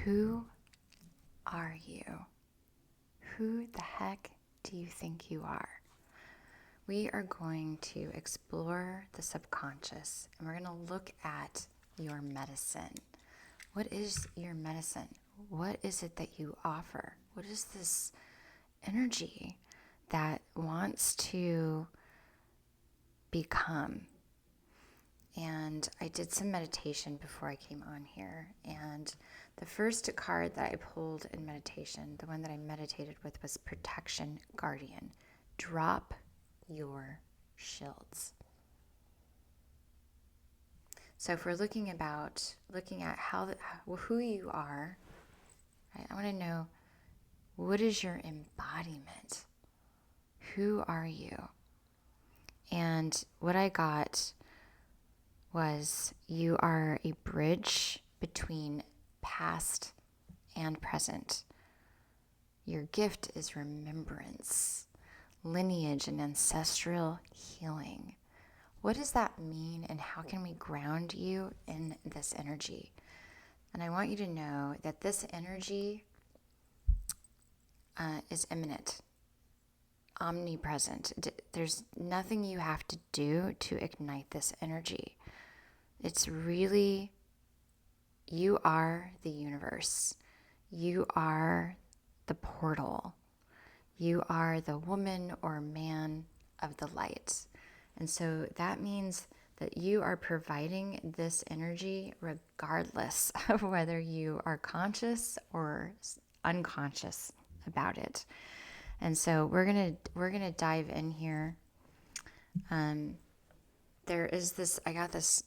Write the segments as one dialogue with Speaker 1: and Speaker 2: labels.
Speaker 1: Who are you? Who the heck do you think you are? We are going to explore the subconscious, and we're going to look at your medicine. What is your medicine? What is it that you offer? What is this energy that wants to become? And I did some meditation before I came on here, and the first card that I pulled in meditation, the one that I meditated with, was Protection Guardian. Drop your shields. So if we're looking at who you are, right, I want to know, what is your embodiment? Who are you? And what I got was, you are a bridge between past and present. Your gift is remembrance, lineage, and ancestral healing. What does that mean, and how can we ground you in this energy? And I want you to know that this energy is imminent, omnipresent. There's nothing you have to do to ignite this energy. It's really, you are the universe. You are the portal. You are the woman or man of the light. And so that means that you are providing this energy regardless of whether you are conscious or unconscious about it. And so we're gonna dive in here. There is this, I got this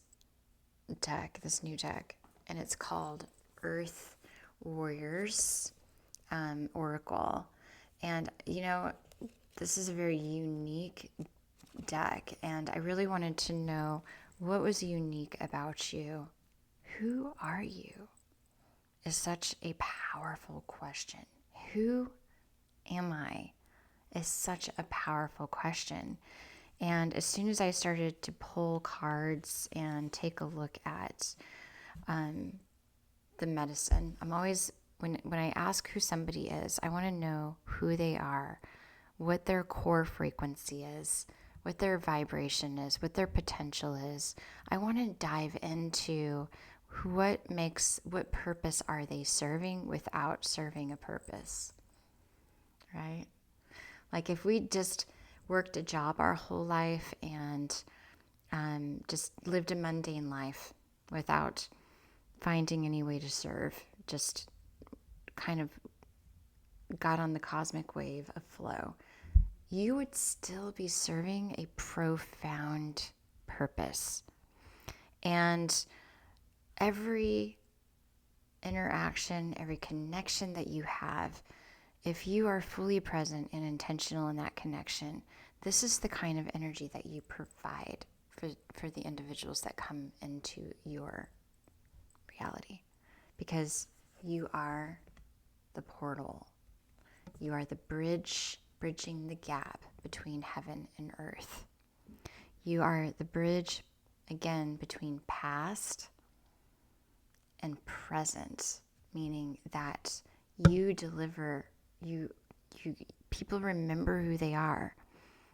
Speaker 1: new deck, and it's called Earth Warriors Oracle. And this is a very unique deck, and I really wanted to know what was unique about you. Who are you? Is such a powerful question. Who am I? Is such a powerful question. And as soon as I started to pull cards and take a look at the medicine, I'm always, when I ask who somebody is, I want to know who they are, what their core frequency is, what their vibration is, what their potential is. I want to dive into what purpose are they serving without serving a purpose, right? Like if we just worked a job our whole life and just lived a mundane life without finding any way to serve, just kind of got on the cosmic wave of flow, you would still be serving a profound purpose. And every interaction, every connection that you have, if you are fully present and intentional in that connection, this is the kind of energy that you provide for the individuals that come into your reality. Because you are the portal. You are the bridging the gap between heaven and earth. You are the bridge, again, between past and present, meaning that you deliver, people remember who they are.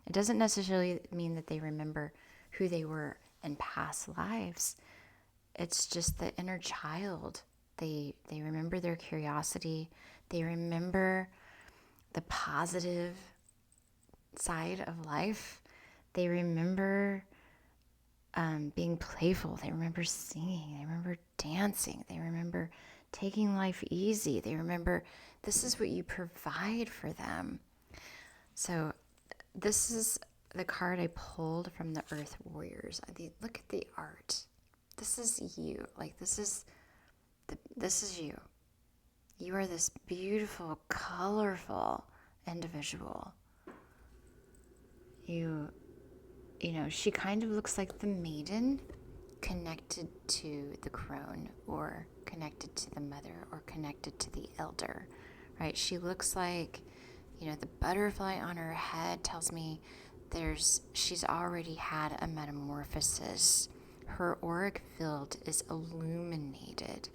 Speaker 1: It doesn't necessarily mean that they remember who they were in past lives. It's just the inner child. They remember their curiosity. They remember the positive side of life. They remember being playful. They remember singing. They remember dancing. They remember taking life easy. They remember this is what you provide for them. So this is the card I pulled from the Earth Warriors. Look at the art. This is you. Like this is you. You are this beautiful, colorful individual. She kind of looks like the maiden connected to the crone, or connected to the mother, or connected to the elder, right? She looks like, the butterfly on her head tells me she's already had a metamorphosis. Her auric field is illuminated,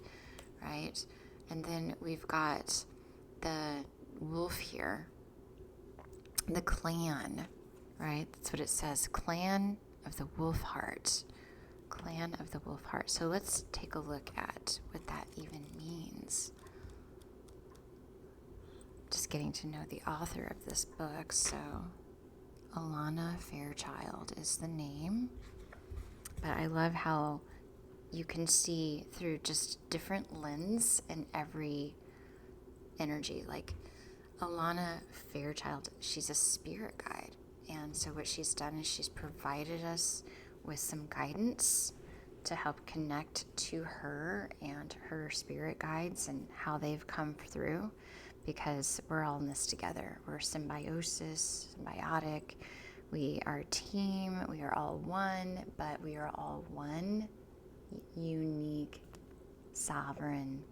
Speaker 1: right? And then we've got the wolf here, the clan, right? That's what it says, clan of the wolf heart. Clan of the wolf heart. So let's take a look at what that even means. Just getting to know the author of this book. So Alana Fairchild is the name. But I love how you can see through just different lens in every energy. Like Alana Fairchild, she's a spirit guide. And so what she's done is she's provided us with some guidance to help connect to her and her spirit guides and how they've come through, because we're all in this together. We're symbiotic. We are a team. We are all one, but we are all one unique, sovereign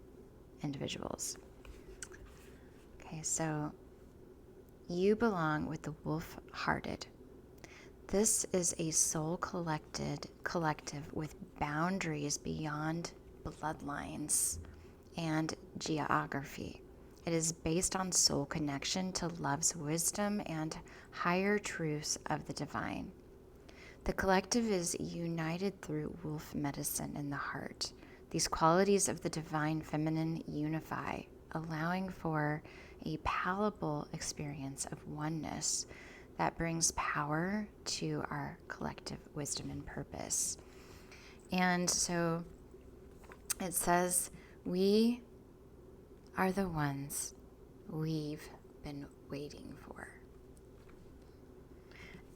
Speaker 1: individuals. Okay, so you belong with the wolf-hearted. This is a collective with boundaries beyond bloodlines and geography. It is based on soul connection to love's wisdom and higher truths of the divine. The collective is united through wolf medicine in the heart. These qualities of the divine feminine unify, allowing for a palpable experience of oneness that brings power to our collective wisdom and purpose. And so it says, we are the ones we've been waiting for.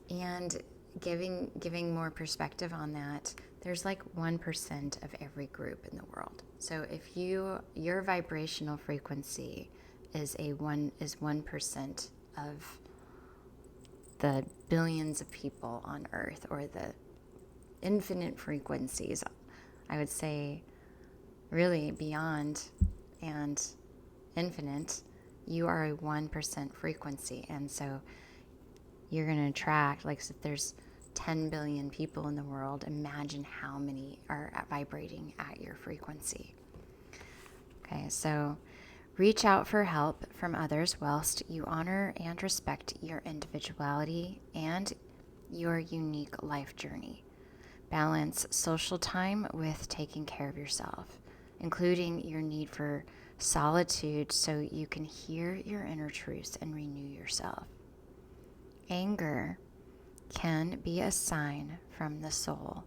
Speaker 1: And giving more perspective on that, there's like 1% of every group in the world. So if your vibrational frequency is 1% of the billions of people on Earth, or the infinite frequencies, I would say really beyond and infinite, you are a 1% frequency. And so you're going to attract, like if there's 10 billion people in the world, imagine how many are vibrating at your frequency. Okay, so reach out for help from others whilst you honor and respect your individuality and your unique life journey. Balance social time with taking care of yourself, including your need for solitude so you can hear your inner truths and renew yourself. Anger can be a sign from the soul,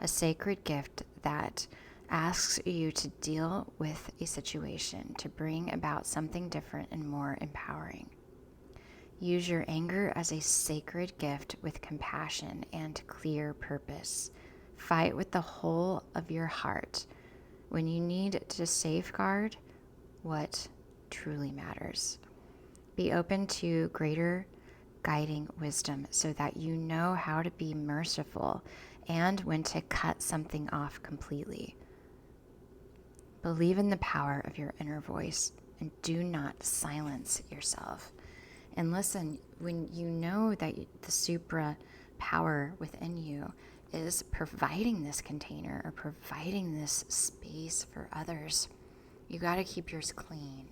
Speaker 1: a sacred gift that asks you to deal with a situation to bring about something different and more empowering. Use your anger as a sacred gift with compassion and clear purpose. Fight with the whole of your heart when you need to safeguard what truly matters. Be open to greater guiding wisdom so that you know how to be merciful and when to cut something off completely. Believe in the power of your inner voice and do not silence yourself. And listen, when you know that the supra power within you is providing this container or providing this space for others, you got to keep yours clean.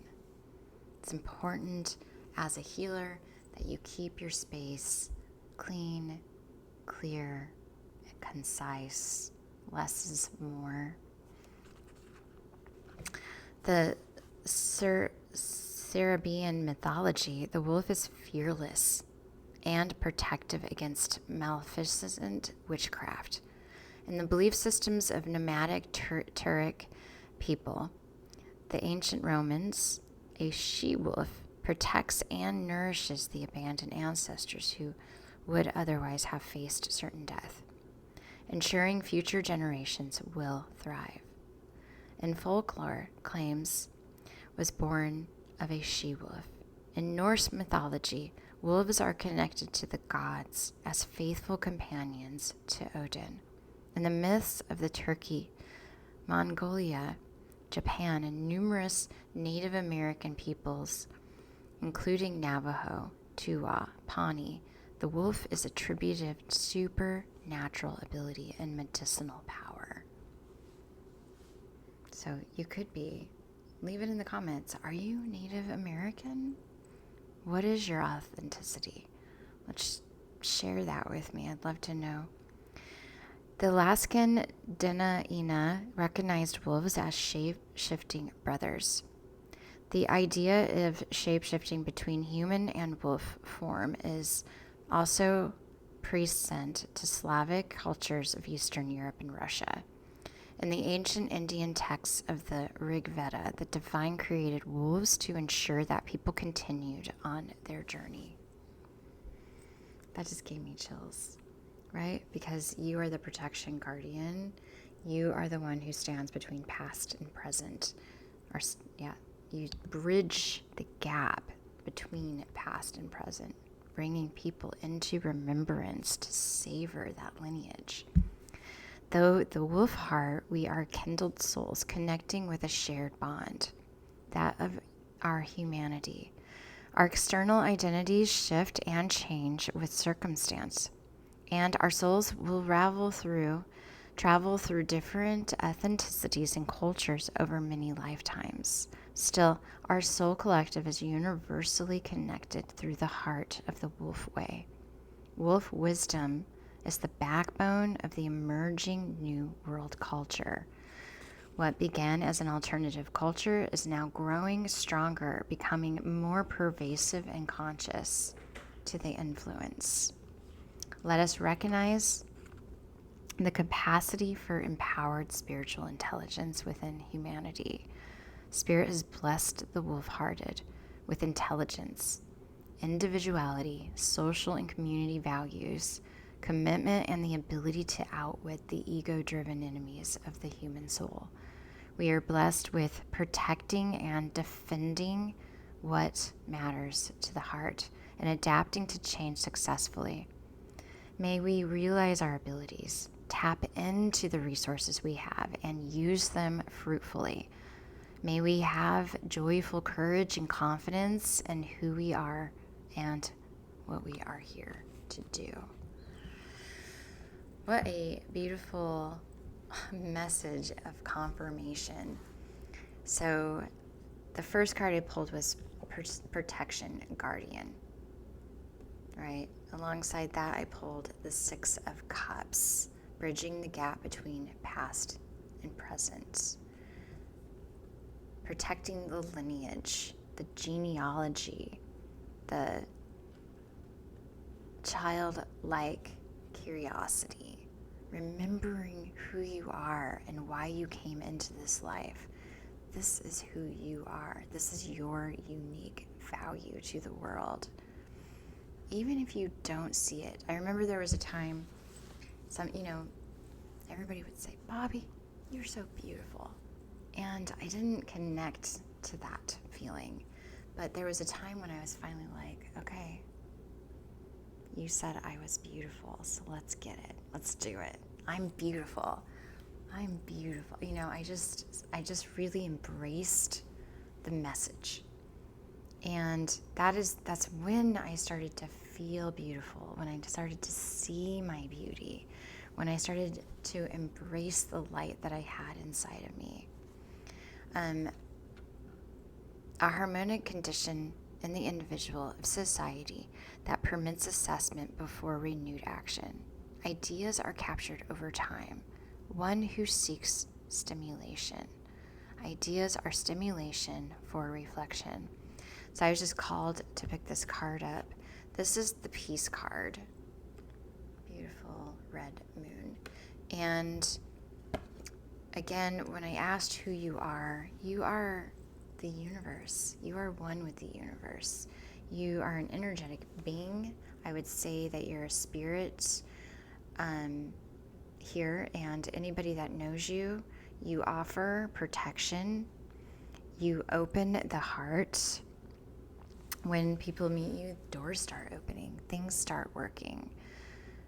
Speaker 1: It's important as a healer that you keep your space clean, clear, and concise. Less is more. The Caribbean mythology, the wolf is fearless and protective against maleficent witchcraft. In the belief systems of nomadic Turkic people, the ancient Romans, a she-wolf protects and nourishes the abandoned ancestors who would otherwise have faced certain death, ensuring future generations will thrive. In folklore, claims was born of a she-wolf. In Norse mythology, wolves are connected to the gods as faithful companions to Odin. In the myths of the Turkey, Mongolia, Japan, and numerous Native American peoples, including Navajo, Tuwa, Pawnee, the wolf is attributed supernatural ability and medicinal power. So you could be Leave it in the comments. Are you Native American? What is your authenticity? Let's share that with me. I'd love to know. The Alaskan Dena'ina recognized wolves as shape-shifting brothers. The idea of shape-shifting between human and wolf form is also present to Slavic cultures of Eastern Europe and Russia. In the ancient Indian texts of the Rig Veda, the divine created wolves to ensure that people continued on their journey. That just gave me chills, right? Because you are the protection guardian. You are the one who stands between past and present. You bridge the gap between past and present, bringing people into remembrance to savor that lineage. Though the wolf heart, we are kindled souls connecting with a shared bond, that of our humanity. Our external identities shift and change with circumstance, and our souls will travel through different ethnicities and cultures over many lifetimes. Still, our soul collective is universally connected through the heart of the wolf way. Wolf wisdom is the backbone of the emerging New World culture. What began as an alternative culture is now growing stronger, becoming more pervasive and conscious to the influence. Let us recognize the capacity for empowered spiritual intelligence within humanity. Spirit has blessed the wolf-hearted with intelligence, individuality, social and community values, commitment, and the ability to outwit the ego-driven enemies of the human soul. We are blessed with protecting and defending what matters to the heart and adapting to change successfully. May we realize our abilities, tap into the resources we have, and use them fruitfully. May we have joyful courage and confidence in who we are and what we are here to do. What a beautiful message of confirmation. So the first card I pulled was Protection Guardian, right? Alongside that, I pulled the Six of Cups, bridging the gap between past and present. Protecting the lineage, the genealogy, the childlike curiosity, remembering who you are and why you came into this life. This is who you are. This is your unique value to the world. Even if you don't see it. I remember there was a time, everybody would say, Bobby, you're so beautiful. And I didn't connect to that feeling. But there was a time when I was finally like, okay, you said I was beautiful, so let's get it. Let's do it. I'm beautiful. I'm beautiful. I just really embraced the message. And that's when I started to feel beautiful, when I started to see my beauty, when I started to embrace the light that I had inside of me. A harmonic condition in the individual of society that permits assessment before renewed action. Ideas are captured over time. One who seeks stimulation. Ideas are stimulation for reflection. So I was just called to pick this card up. This is the Peace card. Beautiful red moon. And again, when I asked who you are the universe. You are one with the universe. You are an energetic being. I would say that you're a spirit here, and anybody that knows you, you offer protection. You open the heart. When people meet you, doors start opening, things start working.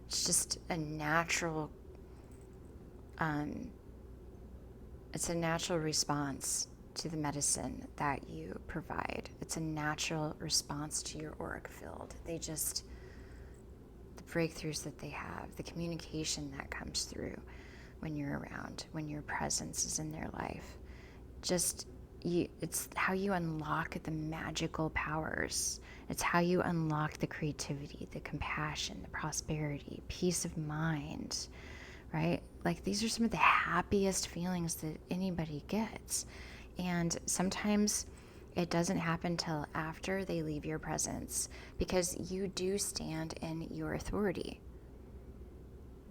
Speaker 1: It's just a natural, it's a natural response to the medicine that you provide. It's a natural response to your auric field. The breakthroughs that they have, the communication that comes through when you're around, when your presence is in their life. Just, it's how you unlock the magical powers. It's how you unlock the creativity, the compassion, the prosperity, peace of mind, right? Like these are some of the happiest feelings that anybody gets. And sometimes it doesn't happen till after they leave your presence, because you do stand in your authority.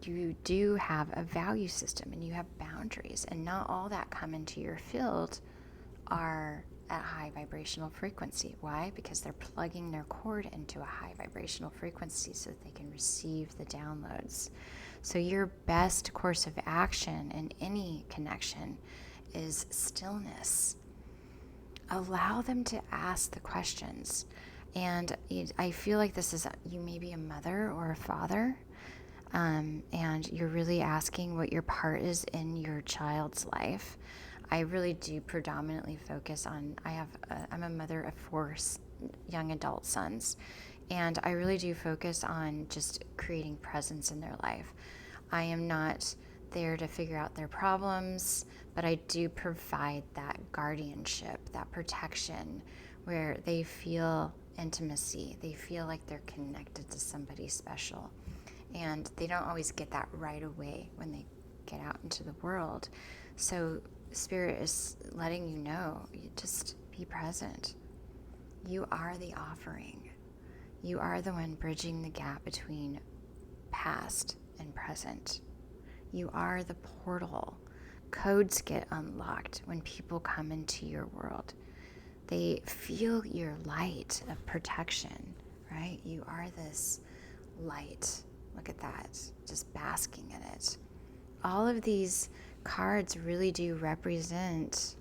Speaker 1: You do have a value system and you have boundaries, and not all that come into your field are at high vibrational frequency. Why? Because they're plugging their cord into a high vibrational frequency so that they can receive the downloads. So your best course of action in any connection is stillness. Allow them to ask the questions. And I feel like this is, you may be a mother or a father, and you're really asking what your part is in your child's life. I really do predominantly focus on, I'm a mother of 4 young adult sons, and I really do focus on just creating presence in their life. I am not there to figure out their problems, but I do provide that guardianship, that protection, where they feel intimacy, they feel like they're connected to somebody special. And they don't always get that right away when they get out into the world. So Spirit is letting you know, you just be present. You are the offering. You are the one bridging the gap between past and present. You are the portal. Codes get unlocked when people come into your world. They feel your light of protection, right? You are this light. Look at that, just basking in it. All of these cards really do represent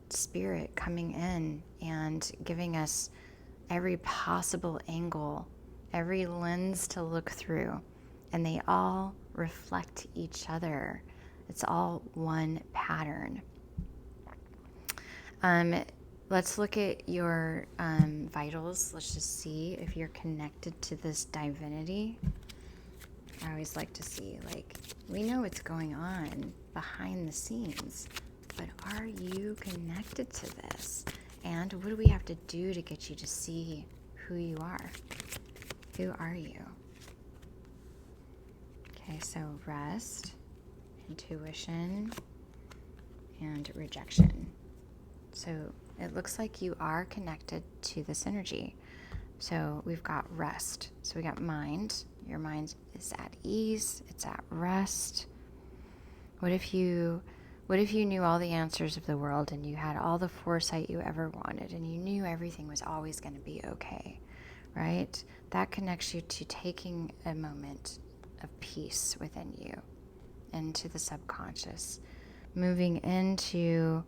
Speaker 1: Spirit coming in and giving us every possible angle, every lens to look through, and they all reflect each other. It's all one pattern. Let's look at your vitals. Let's just see if you're connected to this divinity. I always like to see, like, we know what's going on behind the scenes, but are you connected to this? And what do we have to do to get you to see who you are? Who are you? Okay, so rest, intuition, and rejection. So it looks like you are connected to this energy. So we've got rest. So we got mind. Your mind is at ease. It's at rest. What if you knew all the answers of the world, and you had all the foresight you ever wanted, and you knew everything was always going to be okay, right? That connects you to taking a moment of peace within you, into the subconscious, moving into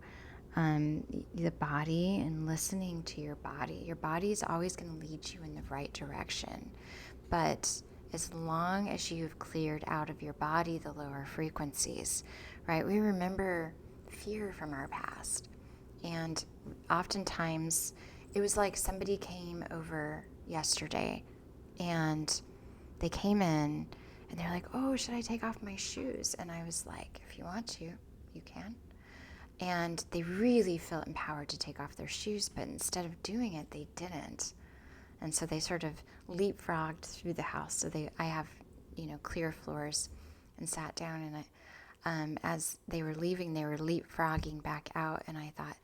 Speaker 1: the body and listening to your body. Your body is always going to lead you in the right direction. But as long as you've cleared out of your body the lower frequencies, right? We remember fear from our past. And oftentimes it was like somebody came over yesterday and they came in and they're like, oh, should I take off my shoes? And I was like, if you want to, you can. And they really felt empowered to take off their shoes, but instead of doing it, they didn't. And so they sort of leapfrogged through the house. So I have, clear floors, and sat down, and as they were leaving, they were leapfrogging back out. And I thought,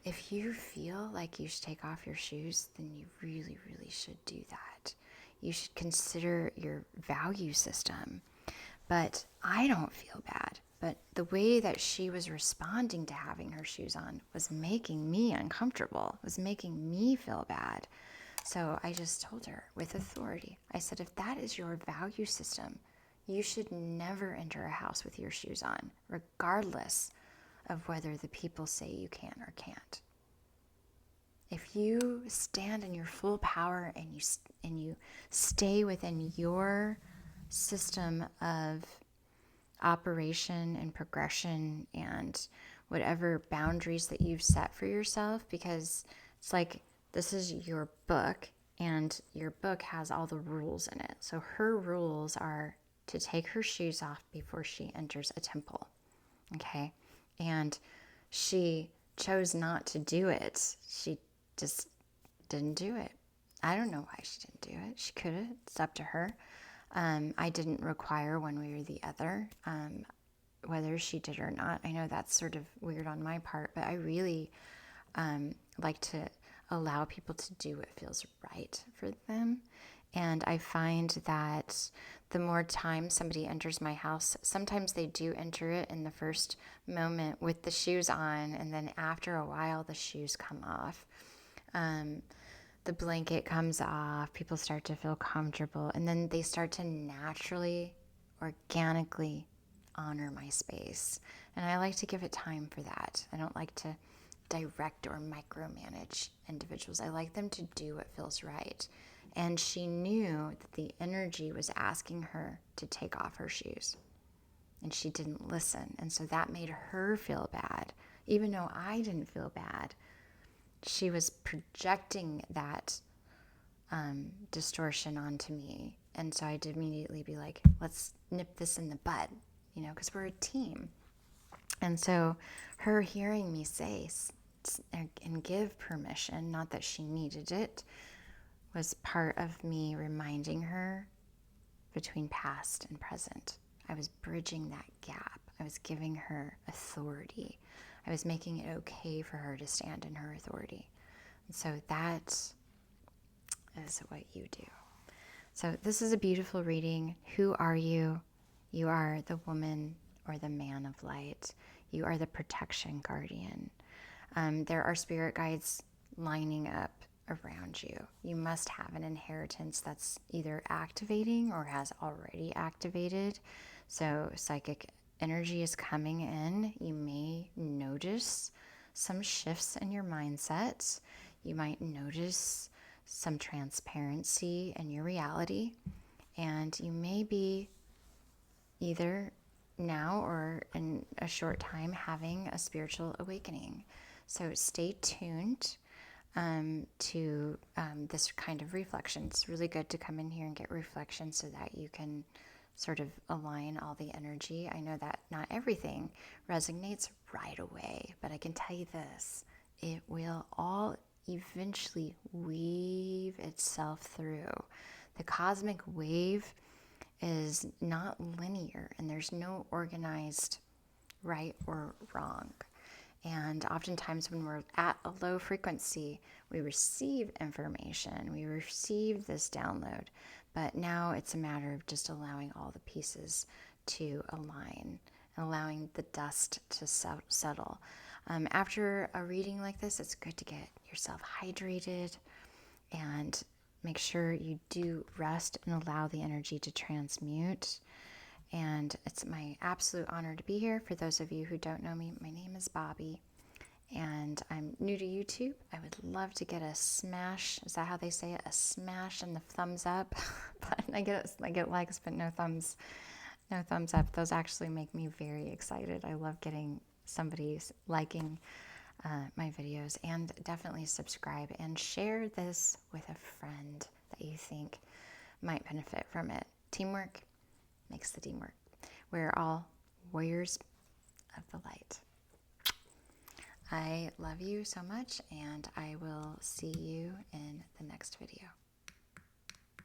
Speaker 1: if you feel like you should take off your shoes, then you really, really should do that. You should consider your value system. But I don't feel bad. But the way that she was responding to having her shoes on was making me uncomfortable, was making me feel bad. So I just told her with authority, I said, if that is your value system, you should never enter a house with your shoes on, regardless of whether the people say you can or can't. If you stand in your full power and you stay within your system of operation and progression and whatever boundaries that you've set for yourself, because it's like, this is your book, and your book has all the rules in it. So her rules are to take her shoes off before she enters a temple. Okay. And she chose not to do it. She just didn't do it. I don't know why she didn't do it. She could have. It's up to her. I didn't require one way or the other, whether she did or not. I know that's sort of weird on my part, but I really like to allow people to do what feels right for them. And I find that the more time somebody enters my house, sometimes they do enter it in the first moment with the shoes on, and then after a while, the shoes come off. The blanket comes off, people start to feel comfortable, and then they start to naturally, organically honor my space. And I like to give it time for that. I don't like to direct or micromanage individuals. I like them to do what feels right. And she knew that the energy was asking her to take off her shoes. And she didn't listen. And so that made her feel bad. Even though I didn't feel bad, she was projecting that distortion onto me. And so I'd immediately be like, let's nip this in the bud, because we're a team. And so her hearing me say and give permission, not that she needed it, was part of me reminding her between past and present. I was bridging that gap. I was giving her authority. I was making it okay for her to stand in her authority. And so that is what you do. So this is a beautiful reading. Who are you? You are the woman or the man of light. You are the protection guardian. There are spirit guides lining up around you. You must have an inheritance that's either activating or has already activated. So psychic energy is coming in. You may notice some shifts in your mindset. You might notice some transparency in your reality. And you may be either now or in a short time having a spiritual awakening. So stay tuned to this kind of reflection. It's really good to come in here and get reflection so that you can sort of align all the energy. I know that not everything resonates right away, but I can tell you this, it will all eventually weave itself through. The cosmic wave is not linear, and there's no organized right or wrong. And oftentimes when we're at a low frequency, we receive information, we receive this download, but now it's a matter of just allowing all the pieces to align and allowing the dust to settle. After a reading like this, it's good to get yourself hydrated and make sure you do rest and allow the energy to transmute. And it's my absolute honor to be here. For those of you who don't know me, my name is Bobby, and I'm new to YouTube. I would love to get a smash, is that how they say it? A smash and the thumbs up button. I get likes, but no thumbs up. Those actually make me very excited. I love getting somebody liking my videos, and definitely subscribe and share this with a friend that you think might benefit from it. Teamwork makes the dream work. We're all warriors of the light. I love you so much, and I will see you in the next video.